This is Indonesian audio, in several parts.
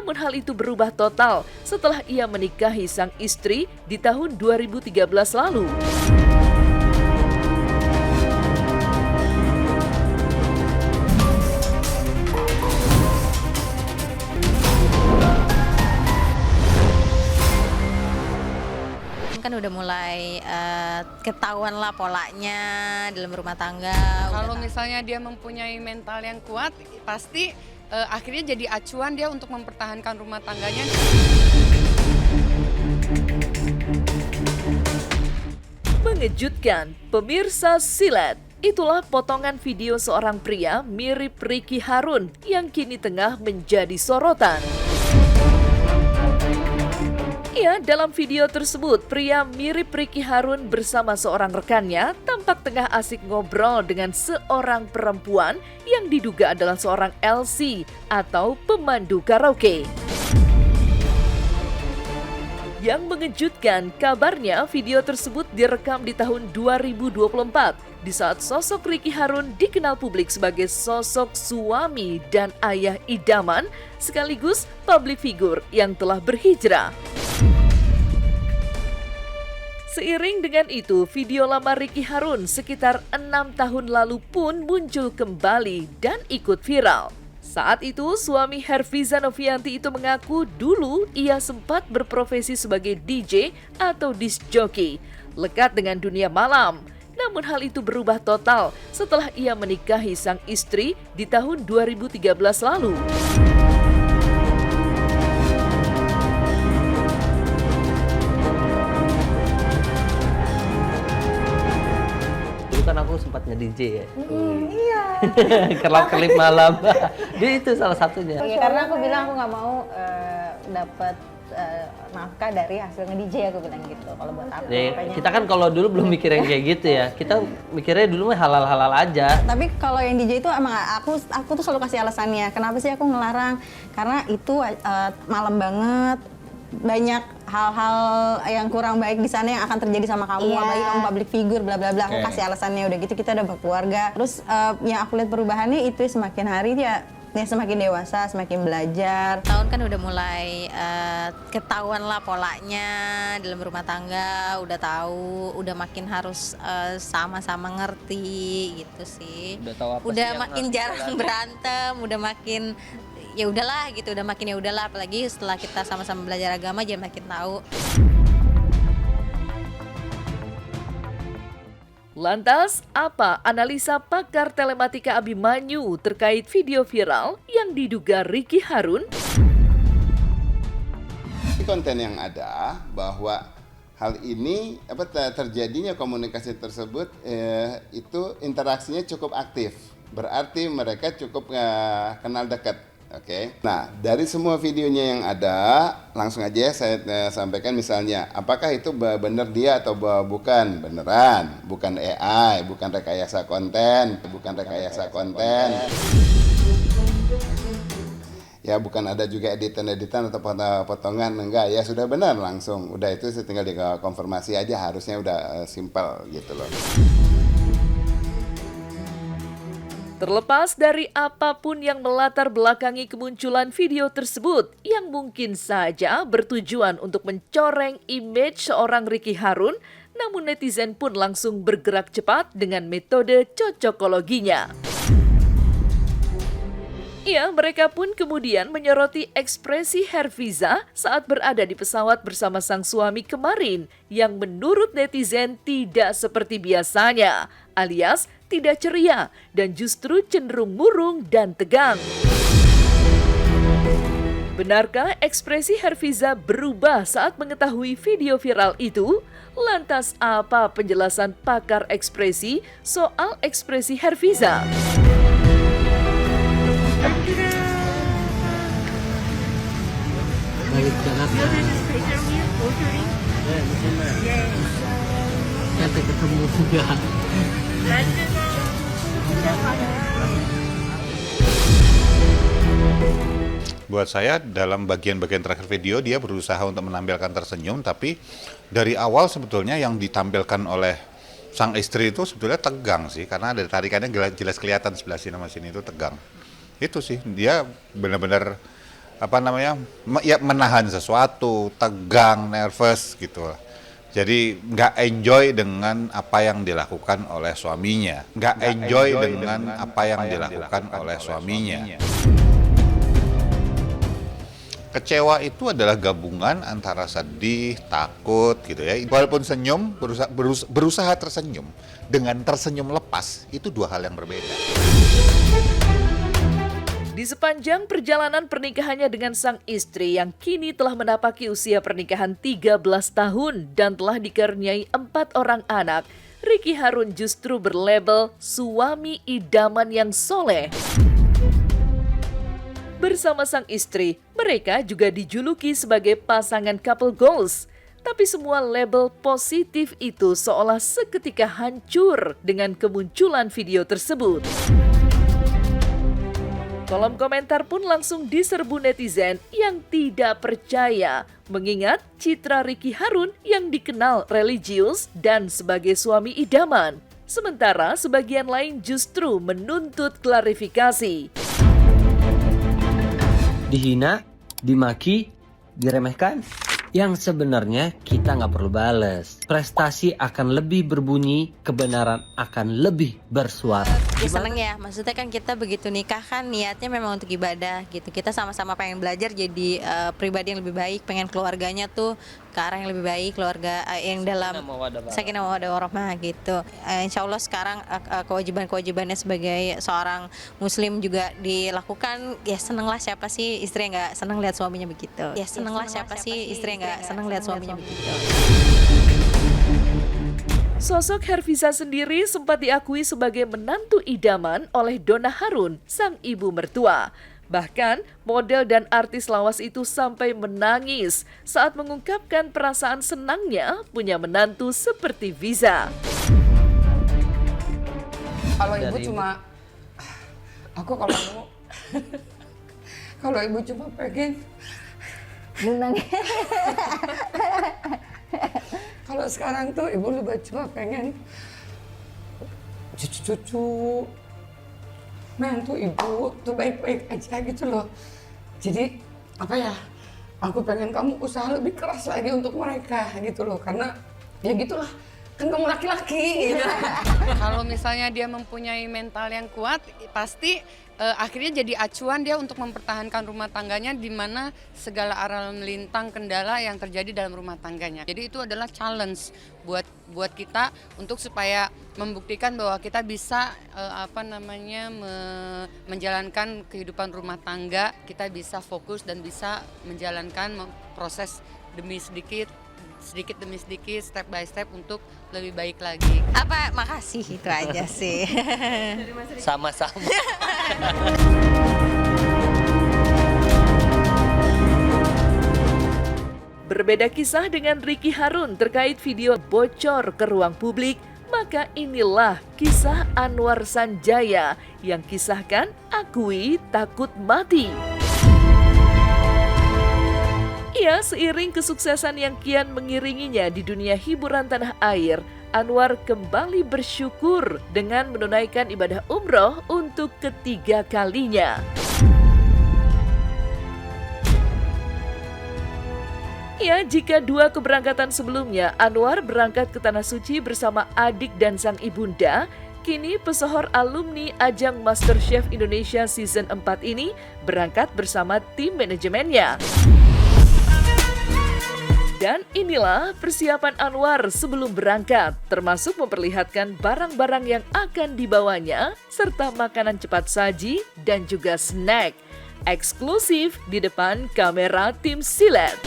Namun hal itu berubah total setelah ia menikahi sang istri di tahun 2013 lalu. Kan udah mulai ketahuan lah polanya dalam rumah tangga. Kalau misalnya dia mempunyai mental yang kuat, pasti akhirnya jadi acuan dia untuk mempertahankan rumah tangganya. Mengejutkan, pemirsa silet. Itulah potongan video seorang pria mirip Ricky Harun yang kini tengah menjadi sorotan. Ya, dalam video tersebut, pria mirip Ricky Harun bersama seorang rekannya tampak tengah asik ngobrol dengan seorang perempuan yang diduga adalah seorang LC atau pemandu karaoke. Yang mengejutkan, kabarnya video tersebut direkam di tahun 2024 di saat sosok Ricky Harun dikenal publik sebagai sosok suami dan ayah idaman sekaligus public figure yang telah berhijrah. Seiring dengan itu, video lama Ricky Harun sekitar 6 tahun lalu pun muncul kembali dan ikut viral. Saat itu, suami Herfiza Novianti itu mengaku dulu ia sempat berprofesi sebagai DJ atau disc jockey, lekat dengan dunia malam. Namun hal itu berubah total setelah ia menikahi sang istri di tahun 2013 lalu. Kan aku sempat nge-DJ ya. Iya. Kelap-kelip malam. Dia itu salah satunya. Ya, karena aku bilang aku nggak mau dapat nafkah dari hasil nge-DJ, aku bilang gitu. Kalau buat aku. Ya, kita kan kalau dulu belum mikir yang kayak gitu ya. Kita mikirnya dulu mah halal-halal aja. Tapi kalau yang DJ itu emang aku tuh selalu kasih alasannya. Kenapa sih aku ngelarang? Karena itu malam banget. Banyak hal-hal yang kurang baik di sana yang akan terjadi sama kamu, apalagi kamu public figure, bla bla bla. Aku kasih alasannya, udah gitu kita udah berkeluarga. Terus yang aku lihat perubahannya itu semakin hari dia semakin dewasa, semakin belajar. Tahun kan udah mulai ketahuan lah polanya dalam rumah tangga, udah tahu, udah makin harus sama-sama ngerti gitu sih. Udah tahu apa udah sih yang makin harus jarang berantem, udah makin ya udahlah gitu, udah makin ya udahlah, apalagi setelah kita sama-sama belajar agama jadi makin tahu. Lantas, apa analisa pakar telematika Abimanyu terkait video viral yang diduga Ricky Harun? Konten yang ada bahwa hal ini terjadinya komunikasi tersebut itu interaksinya cukup aktif, berarti mereka cukup kenal dekat. Oke. Nah, dari semua videonya yang ada, langsung aja saya sampaikan misalnya, apakah itu benar dia atau bukan? Beneran, bukan AI, bukan rekayasa konten, Ya, bukan ada juga editan-editan atau potongan, enggak, ya sudah benar langsung. Udah itu tinggal dikonfirmasi aja, harusnya udah simpel gitu loh. Terlepas dari apapun yang melatar belakangi kemunculan video tersebut yang mungkin saja bertujuan untuk mencoreng image seorang Ricky Harun, namun netizen pun langsung bergerak cepat dengan metode cocokologinya. Ya, mereka pun kemudian menyoroti ekspresi Herfiza saat berada di pesawat bersama sang suami kemarin yang menurut netizen tidak seperti biasanya, alias tidak ceria dan justru cenderung murung dan tegang. Benarkah ekspresi Herfiza berubah saat mengetahui video viral itu? Lantas apa penjelasan pakar ekspresi soal ekspresi Herfiza? Balik Jakarta. Kita ketemu juga. Buat saya dalam bagian-bagian terakhir video dia berusaha untuk menampilkan tersenyum, tapi dari awal sebetulnya yang ditampilkan oleh sang istri itu sebetulnya tegang sih, karena dari tarikannya jelas kelihatan sebelah sini sama sini itu tegang. Itu sih, dia benar-benar menahan sesuatu, tegang, nervous gitu. Jadi nggak enjoy dengan apa yang dilakukan oleh suaminya. Kecewa itu adalah gabungan antara sedih, takut gitu ya. Walaupun senyum, berusaha tersenyum dengan tersenyum lepas, itu dua hal yang berbeda. Di sepanjang perjalanan pernikahannya dengan sang istri yang kini telah menapaki usia pernikahan 13 tahun dan telah dikaruniai 4 orang anak, Ricky Harun justru berlabel suami idaman yang soleh. Bersama sang istri, mereka juga dijuluki sebagai pasangan couple goals. Tapi semua label positif itu seolah seketika hancur dengan kemunculan video tersebut. Kolom komentar pun langsung diserbu netizen yang tidak percaya, mengingat citra Ricky Harun yang dikenal religius dan sebagai suami idaman. Sementara sebagian lain justru menuntut klarifikasi. Dihina, dimaki, diremehkan, yang sebenarnya kita nggak perlu bales. Prestasi akan lebih berbunyi, kebenaran akan lebih bersuara. Ya seneng ya, maksudnya kan kita begitu nikah kan niatnya memang untuk ibadah gitu. Kita sama-sama pengen belajar jadi pribadi yang lebih baik, pengen keluarganya tuh ke arah yang lebih baik, keluarga yang dalam sakinah mawaddah warahmah gitu. Insya Allah sekarang kewajiban-kewajibannya sebagai seorang muslim juga dilakukan. Ya seneng lah, siapa sih istri yang nggak seneng lihat suaminya begitu. Ya seneng lah, siapa sih istri yang nggak seneng lihat suaminya begitu. Sosok Herfiza sendiri sempat diakui sebagai menantu idaman oleh Donna Harun, sang ibu mertua. Bahkan, model dan artis lawas itu sampai menangis saat mengungkapkan perasaan senangnya punya menantu seperti Viza. Kalau ibu cuma, kalau ibu cuma pengen, kalau sekarang tuh ibu lebih cuma pengen cucu-cucu menantu ibu tuh baik-baik aja gitu loh. Jadi apa ya, aku pengen kamu usaha lebih keras lagi untuk mereka gitu loh, karena ya gitulah, kan kamu laki-laki gitu. Kalau misalnya dia mempunyai mental yang kuat, pasti akhirnya jadi acuan dia untuk mempertahankan rumah tangganya di mana segala arah melintang kendala yang terjadi dalam rumah tangganya. Jadi itu adalah challenge buat kita untuk supaya membuktikan bahwa kita bisa menjalankan kehidupan rumah tangga, kita bisa fokus dan bisa menjalankan proses demi sedikit demi sedikit, step by step untuk lebih baik lagi. Makasih itu aja sih. Sama-sama. Berbeda kisah dengan Ricky Harun terkait video bocor ke ruang publik, maka inilah kisah Anwar Sanjaya yang kisahkan akui takut mati. Ya, seiring kesuksesan yang kian mengiringinya di dunia hiburan tanah air, Anwar kembali bersyukur dengan menunaikan ibadah umroh untuk ketiga kalinya. Ya, jika dua keberangkatan sebelumnya Anwar berangkat ke Tanah Suci bersama adik dan sang ibunda, kini pesohor alumni ajang MasterChef Indonesia Season 4 ini berangkat bersama tim manajemennya. Dan inilah persiapan Anwar sebelum berangkat, termasuk memperlihatkan barang-barang yang akan dibawanya, serta makanan cepat saji dan juga snack. Eksklusif di depan kamera tim Silet.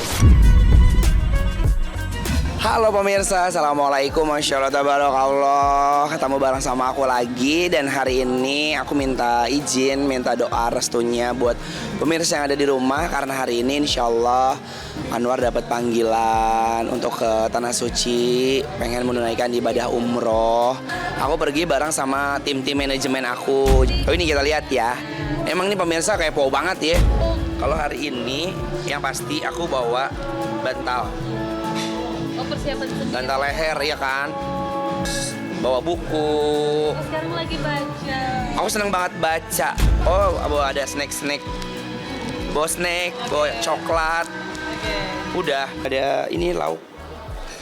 Halo pemirsa, assalamualaikum, masya Allah, tabarakallah. Ketemu bareng sama aku lagi, dan hari ini aku minta izin, minta doa restunya buat pemirsa yang ada di rumah, karena hari ini insya Allah Anwar dapat panggilan untuk ke Tanah Suci, pengen menunaikan ibadah umroh. Aku pergi bareng sama tim-tim manajemen aku. Ini kita lihat ya, emang nih pemirsa kepo banget ya. Kalau hari ini yang pasti aku bawa bantal. Bantal leher ya kan, bawa buku. Sekarang lagi baca. Aku seneng banget baca. Oh, ada snack-snack bawa snack, bawa coklat. Udah, ada ini lauk.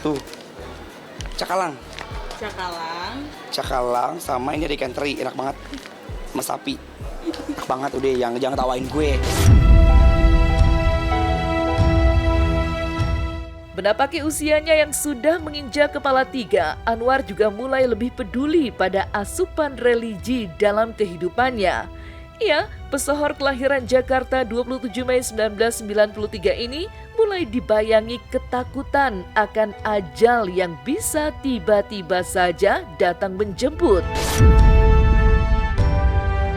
Tuh. Cakalang. Cakalang sama ini ada ikan teri, enak banget. Sama sapi. Enak banget udah, jangan tawain gue. Menapaki usianya yang sudah menginjak kepala 3, Anwar juga mulai lebih peduli pada asupan religi dalam kehidupannya. Ia, pesohor kelahiran Jakarta 27 Mei 1993 ini mulai dibayangi ketakutan akan ajal yang bisa tiba-tiba saja datang menjemput.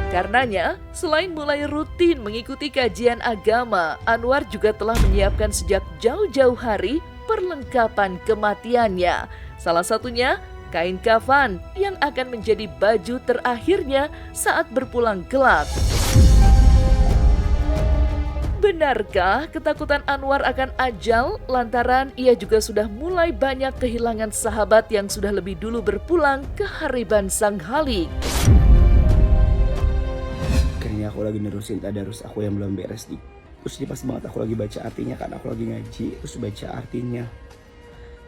Karenanya, selain mulai rutin mengikuti kajian agama, Anwar juga telah menyiapkan sejak jauh-jauh hari perlengkapan kematiannya. Salah satunya, kain kafan yang akan menjadi baju terakhirnya saat berpulang kelak. Benarkah ketakutan Anwar akan ajal lantaran ia juga sudah mulai banyak kehilangan sahabat yang sudah lebih dulu berpulang ke hariban Sang Khalik? Kayaknya aku lagi nerusin tadarus aku yang belum beres di. Terus ini pas banget aku lagi baca artinya kan, aku lagi ngaji terus baca artinya.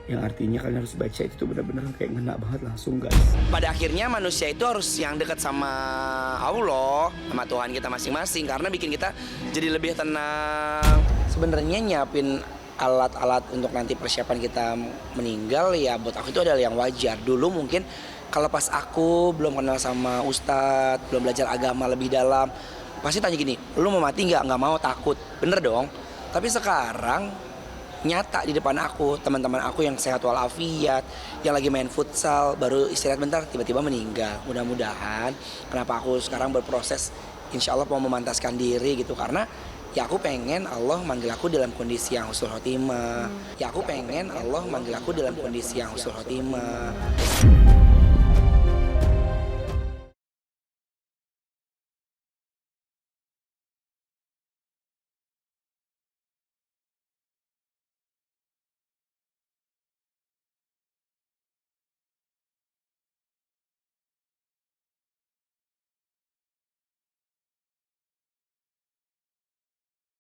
Yang artinya kalian harus baca itu tuh benar-benar kayak ngena banget langsung guys. Pada akhirnya manusia itu harus yang dekat sama Allah, sama Tuhan kita masing-masing karena bikin kita jadi lebih tenang. Sebenarnya nyiapin alat-alat untuk nanti persiapan kita meninggal ya buat aku itu adalah yang wajar. Dulu mungkin kalau pas aku belum kenal sama ustadz, belum belajar agama lebih dalam, pasti tanya gini, lu mau mati nggak? Nggak mau, takut. Bener dong. Tapi sekarang nyata di depan aku, teman-teman aku yang sehat walafiat, yang lagi main futsal, baru istirahat bentar, tiba-tiba meninggal. Mudah-mudahan, kenapa aku sekarang berproses, insya Allah mau memantaskan diri gitu, karena ya aku pengen Allah manggil aku dalam kondisi yang husnul khotimah. Ya aku pengen Allah manggil aku dalam kondisi yang husnul khotimah.